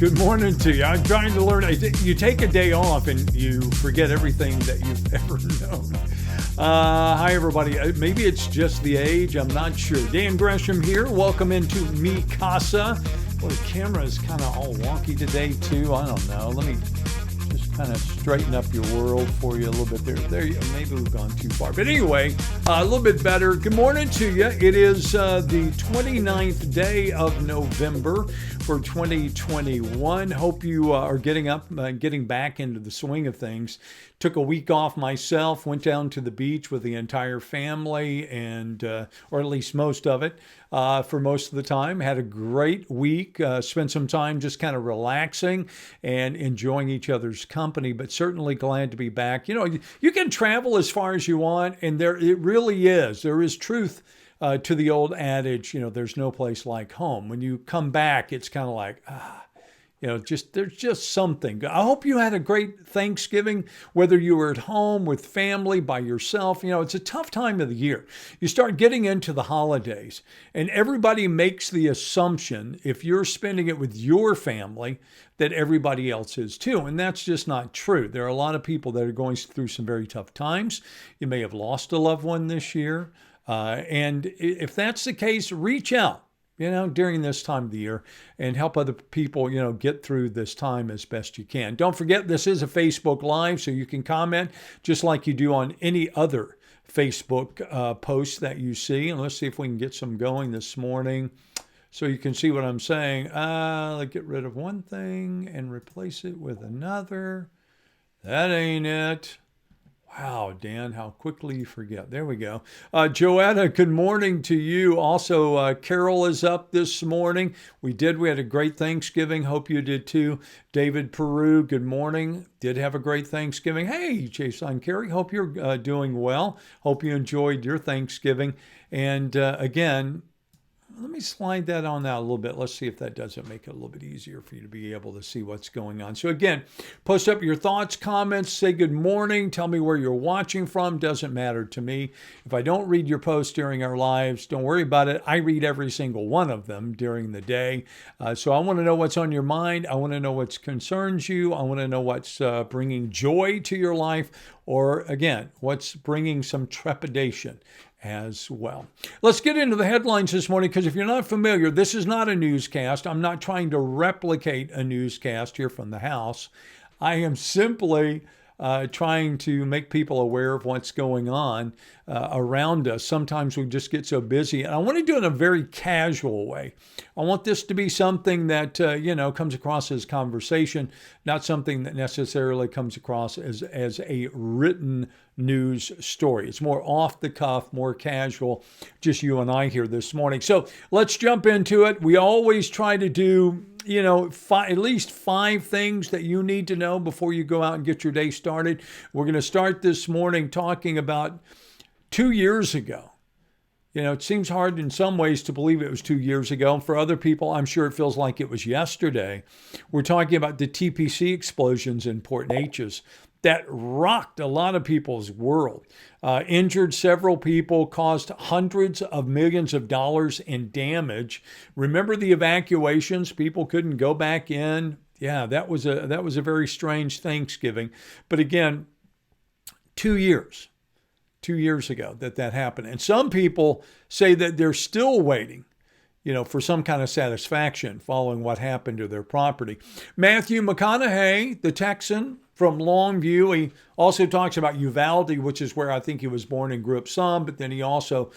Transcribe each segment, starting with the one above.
Good morning to you. I'm trying to learn. You take a day off and you forget everything that you've ever known. Hi, everybody. Maybe it's just the age. I'm not sure. Dan Gresham here. Welcome into Mi Casa. Well, the camera is kind of all wonky today, too. I don't know. Let me just kind of straighten up your world for you a little bit there. Maybe we've gone too far. But anyway, a little bit better. Good morning to you. It is the 29th day of November for 2021. Hope you are getting back into the swing of things. Took a week off myself, went down to the beach with the entire family, and or at least most of it, for most of the time. Had a great week. Spent some time just kind of relaxing and enjoying each other's company, but certainly glad to be back. You know, you can travel as far as you want, and there is truth to the old adage, there's no place like home. When you come back, it's kind of like, there's just something. I hope you had a great Thanksgiving, whether you were at home with family, by yourself. It's a tough time of the year. You start getting into the holidays, and everybody makes the assumption, if you're spending it with your family, that everybody else is too. And that's just not true. There are a lot of people that are going through some very tough times. You may have lost a loved one this year. And if that's the case, reach out, during this time of the year and help other people, get through this time as best you can. Don't forget, this is a Facebook Live, so you can comment just like you do on any other Facebook post that you see. And let's see if we can get some going this morning so you can see what I'm saying. Let's get rid of one thing and replace it with another. That ain't it. Wow, Dan, how quickly you forget. There we go. Joanna, good morning to you. Also, Carol is up this morning. We had a great Thanksgiving. Hope you did too. David Peru, good morning. Did have a great Thanksgiving. Hey, Jason Carey, hope you're doing well. Hope you enjoyed your Thanksgiving. And again, let me slide that on out a little bit. Let's see if that doesn't make it a little bit easier for you to be able to see what's going on. So again, post up your thoughts, comments, say good morning, tell me where you're watching from. Doesn't matter to me. If I don't read your posts during our lives, don't worry about it. I read every single one of them during the day. So I want to know what's on your mind. I want to know what concerns you. I want to know what's bringing joy to your life, or again, what's bringing some trepidation as well. Let's get into the headlines this morning, because if you're not familiar, this is not a newscast. I'm not trying to replicate a newscast here from the house. I am simply trying to make people aware of what's going on around us. Sometimes we just get so busy, and I want to do it in a very casual way. I want this to be something that, comes across as conversation, not something that necessarily comes across as a written news story. It's more off the cuff, more casual, just you and I here this morning. So let's jump into it. We always try to do at least 5 things that you need to know before you go out and get your day started. We're going to start this morning talking about 2 years ago. It seems hard in some ways to believe it was 2 years ago. And for other people, I'm sure it feels like it was yesterday. We're talking about the TPC explosions in Port Neches that rocked a lot of people's world, injured several people, caused hundreds of millions of dollars in damage. Remember the evacuations? People couldn't go back in. Yeah, that was a very strange Thanksgiving. But again, 2 years ago that happened. And some people say that they're still waiting, for some kind of satisfaction following what happened to their property. Matthew McConaughey, the Texan from Longview, he also talks about Uvalde, which is where I think he was born and grew up some, but then he also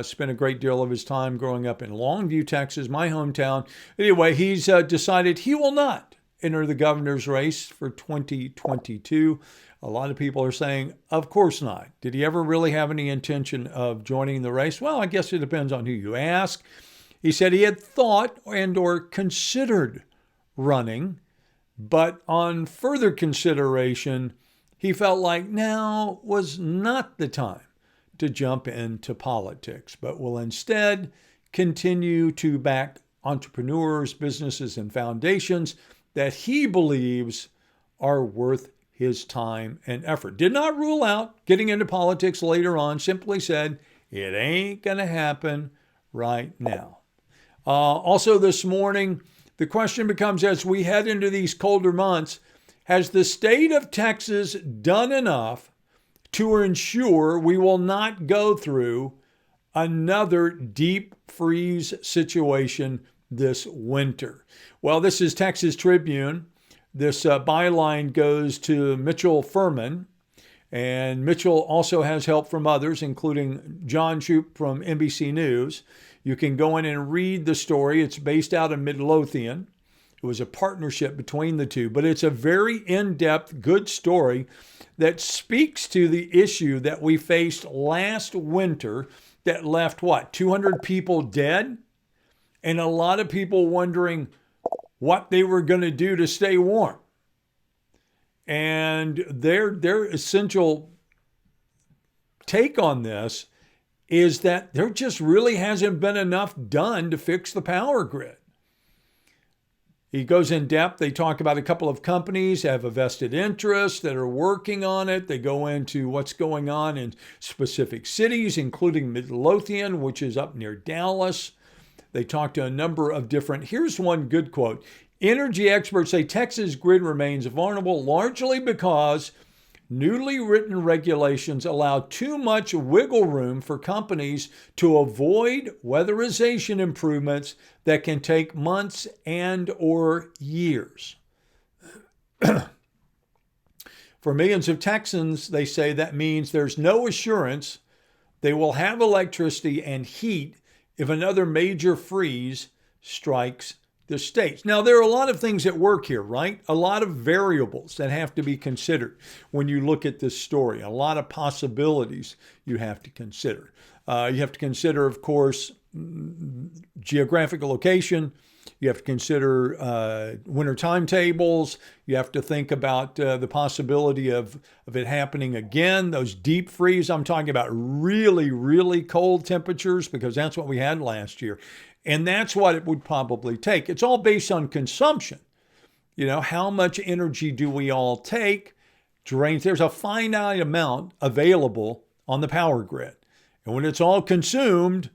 spent a great deal of his time growing up in Longview, Texas, my hometown. Anyway, he's decided he will not enter the governor's race for 2022. A lot of people are saying, of course not. Did he ever really have any intention of joining the race? Well, I guess it depends on who you ask. He said he had thought and or considered running, but on further consideration, he felt like now was not the time to jump into politics, but will instead continue to back entrepreneurs, businesses, and foundations that he believes are worth his time and effort. Did not rule out getting into politics later on, simply said it ain't going to happen right now. Also this morning, The question becomes, as we head into these colder months, has the state of Texas done enough to ensure we will not go through another deep freeze situation this winter? Well, this is Texas Tribune. This byline goes to Mitchell Furman. And Mitchell also has help from others, including John Shoup from NBC News. You can go in and read the story. It's based out of Midlothian. It was a partnership between the two, but it's a very in-depth, good story that speaks to the issue that we faced last winter that left, 200 people dead? And a lot of people wondering what they were going to do to stay warm. And their essential take on this is that there just really hasn't been enough done to fix the power grid. He goes in depth. They talk about a couple of companies that have a vested interest that are working on it. They go into what's going on in specific cities, including Midlothian, which is up near Dallas. They talk to a number of different. Here's one good quote. Energy experts say Texas grid remains vulnerable largely because newly written regulations allow too much wiggle room for companies to avoid weatherization improvements that can take months and or years. For millions of Texans, they say that means there's no assurance they will have electricity and heat if another major freeze strikes the states. Now, there are a lot of things at work here, right? A lot of variables that have to be considered when you look at this story. A lot of possibilities you have to consider. You have to consider, of course, geographical location. You have to consider winter timetables. You have to think about the possibility of it happening again. Those deep freeze, I'm talking about really, really cold temperatures, because that's what we had last year. And that's what it would probably take. It's all based on consumption. You know, how much energy do we all take? Drains. There's a finite amount available on the power grid. And when it's all consumed,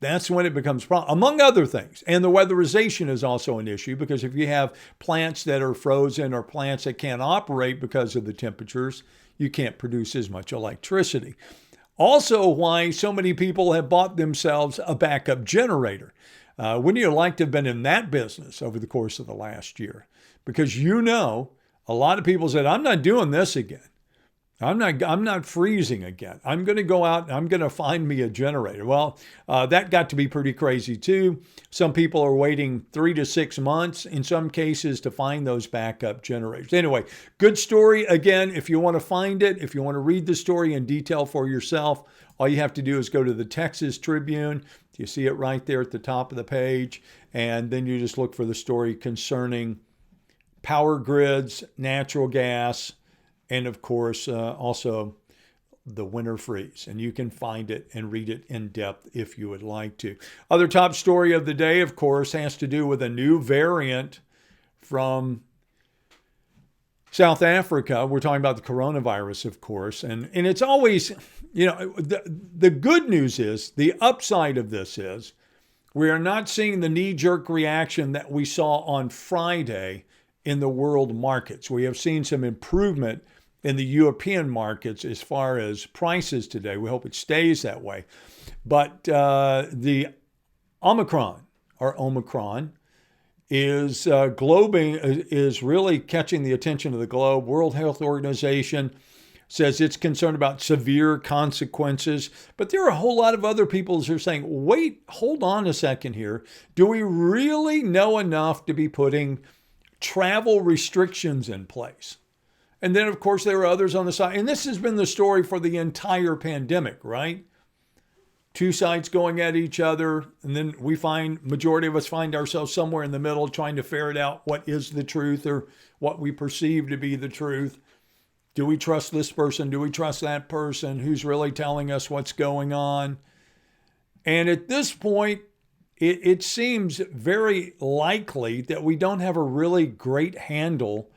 that's when it becomes a problem, among other things. And the weatherization is also an issue, because if you have plants that are frozen or plants that can't operate because of the temperatures, you can't produce as much electricity. Also, why so many people have bought themselves a backup generator. Wouldn't you like to have been in that business over the course of the last year? Because a lot of people said, I'm not doing this again. I'm not freezing again. I'm going to go out and I'm going to find me a generator. Well, that got to be pretty crazy too. Some people are waiting 3 to 6 months in some cases to find those backup generators. Anyway, good story. Again, if you want to find it, if you want to read the story in detail for yourself, all you have to do is go to the Texas Tribune. You see it right there at the top of the page. And then you just look for the story concerning power grids, natural gas, and of course, also the winter freeze. And you can find it and read it in depth if you would like to. Other top story of the day, of course, has to do with a new variant from South Africa. We're talking about the coronavirus, of course. And it's always, the good news is, the upside of this is, we are not seeing the knee-jerk reaction that we saw on Friday in the world markets. We have seen some improvement in the European markets as far as prices today. We hope it stays that way. But the Omicron is is really catching the attention of the globe. World Health Organization says it's concerned about severe consequences. But there are a whole lot of other people who are saying, wait, hold on a second here. Do we really know enough to be putting travel restrictions in place? And then, of course, there are others on the side. And this has been the story for the entire pandemic, right? Two sides going at each other. And then majority of us find ourselves somewhere in the middle trying to ferret out what is the truth or what we perceive to be the truth. Do we trust this person? Do we trust that person? Who's really telling us what's going on? And at this point, it seems very likely that we don't have a really great handle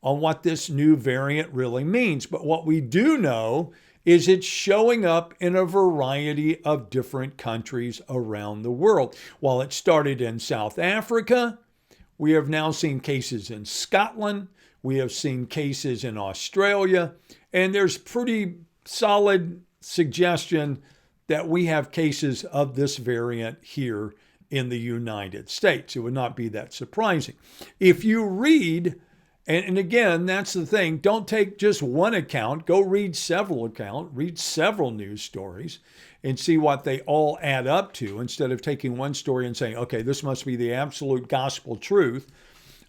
on what this new variant really means. But what we do know is it's showing up in a variety of different countries around the world. While it started in South Africa, We have now seen cases in Scotland. We have seen cases in Australia. And there's pretty solid suggestion that we have cases of this variant here in the United States. It would not be that surprising. If you read, and again, that's the thing, don't take just one account, go read several accounts, read several news stories and see what they all add up to instead of taking one story and saying, okay, this must be the absolute gospel truth.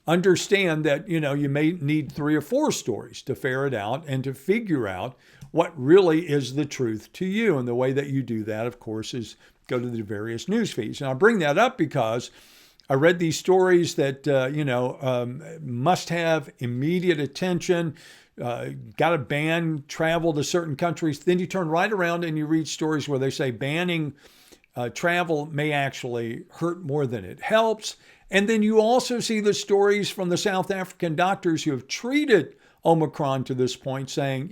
Understand that, you may need 3 or 4 stories to ferret out and to figure out what really is the truth to you. And the way that you do that, of course, is go to the various news feeds. And I bring that up because I read these stories that, must have immediate attention, got to ban travel to certain countries. Then you turn right around and you read stories where they say banning travel may actually hurt more than it helps. And then you also see the stories from the South African doctors who have treated Omicron to this point saying,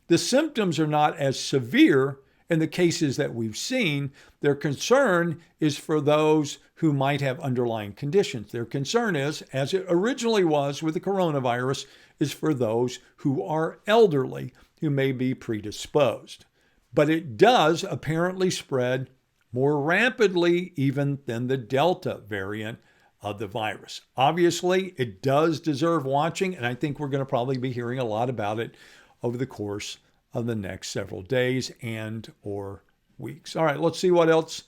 the symptoms are not as severe in the cases that we've seen. Their concern is for those who might have underlying conditions. Their concern is, as it originally was with the coronavirus, is for those who are elderly, who may be predisposed. But it does apparently spread more rapidly even than the Delta variant of the virus. Obviously, it does deserve watching, and I think we're going to probably be hearing a lot about it over the course of the next several days and or weeks. All right, let's see what else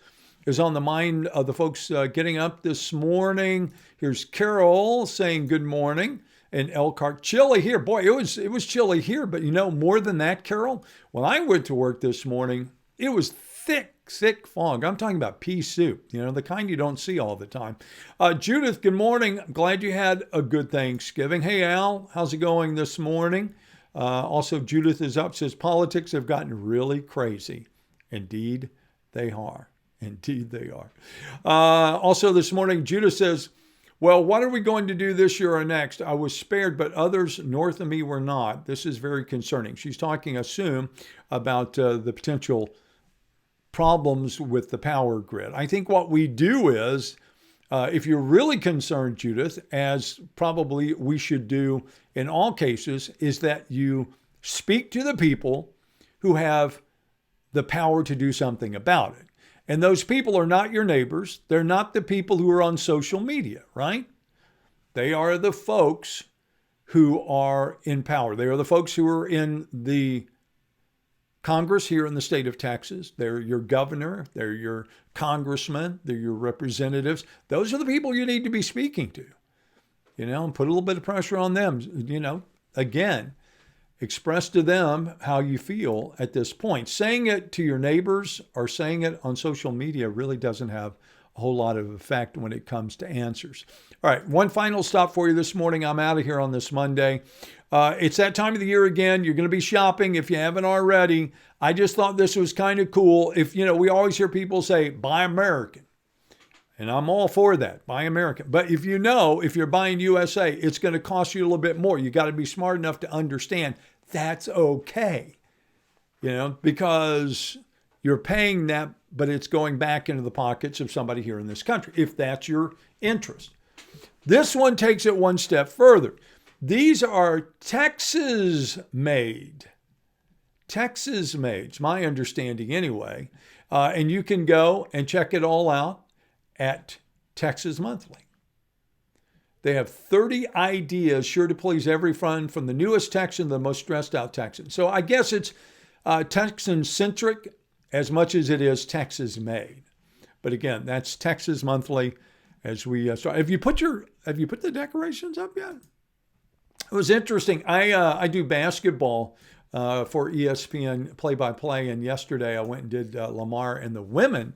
is on the mind of the folks getting up this morning. Here's Carol saying good morning in Elkhart. Chilly here. Boy, it was chilly here, but more than that, Carol, when I went to work this morning, it was thick fog. I'm talking about pea soup, the kind you don't see all the time. Judith, good morning. I'm glad you had a good Thanksgiving. Hey, Al, how's it going this morning? Also, Judith is up, says politics have gotten really crazy. Indeed, they are. Indeed, they are. Also this morning, Judith says, well, what are we going to do this year or next? I was spared, but others north of me were not. This is very concerning. She's talking, assume, about the potential problems with the power grid. I think what we do is, if you're really concerned, Judith, as probably we should do in all cases, is that you speak to the people who have the power to do something about it. And those people are not your neighbors. They're not the people who are on social media, right? They are the folks who are in power. They are the folks who are in the Congress here in the state of Texas. They're your governor, they're your congressman, they're your representatives. Those are the people you need to be speaking to, and put a little bit of pressure on them. Again, express to them how you feel at this point. Saying it to your neighbors or saying it on social media really doesn't have a whole lot of effect when it comes to answers. All right, one final stop for you this morning. I'm out of here on this Monday. It's that time of the year again. You're going to be shopping if you haven't already. I just thought this was kind of cool. If, we always hear people say, buy American. And I'm all for that, buy American. But if you're buying USA, it's going to cost you a little bit more. You got to be smart enough to understand that's okay. Because you're paying that, but it's going back into the pockets of somebody here in this country, if that's your interest. This one takes it one step further. These are Texas made. Texas made, it's my understanding anyway. And you can go and check it all out at Texas Monthly. They have 30 ideas sure to please every friend, from the newest Texan to the most stressed out Texan. So I guess it's Texan-centric as much as it is Texas made. But again, that's Texas Monthly as we start. Have you put the decorations up yet? It was interesting. I do basketball for ESPN play-by-play, and yesterday I went and did Lamar and the women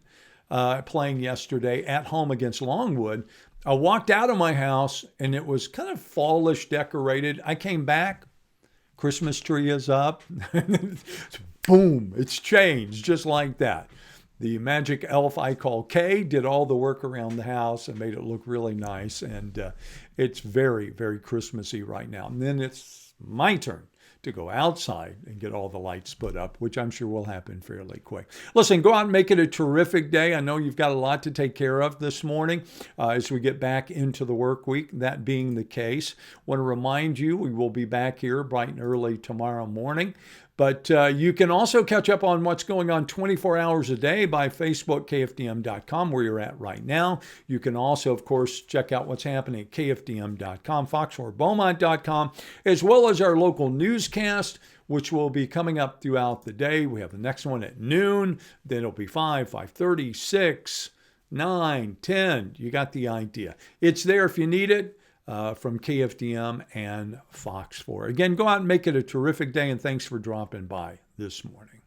playing yesterday at home against Longwood. I walked out of my house and it was kind of fallish decorated. I came back, Christmas tree is up. Boom, it's changed just like that. The magic elf I call Kay did all the work around the house and made it look really nice. And it's very, very Christmassy right now. And then it's my turn to go outside and get all the lights put up, which I'm sure will happen fairly quick. Listen, go out and make it a terrific day. I know you've got a lot to take care of this morning as we get back into the work week, that being the case. Want to remind you, we will be back here bright and early tomorrow morning. But you can also catch up on what's going on 24 hours a day by Facebook, KFDM.com, where you're at right now. You can also, of course, check out what's happening at KFDM.com, Fox4Beaumont.com, as well as our local newscast, which will be coming up throughout the day. We have the next one at noon. Then it'll be 5, 5:30, 6, 9, 10. You got the idea. It's there if you need it. From KFDM and Fox 4. Again, go out and make it a terrific day, and thanks for dropping by this morning.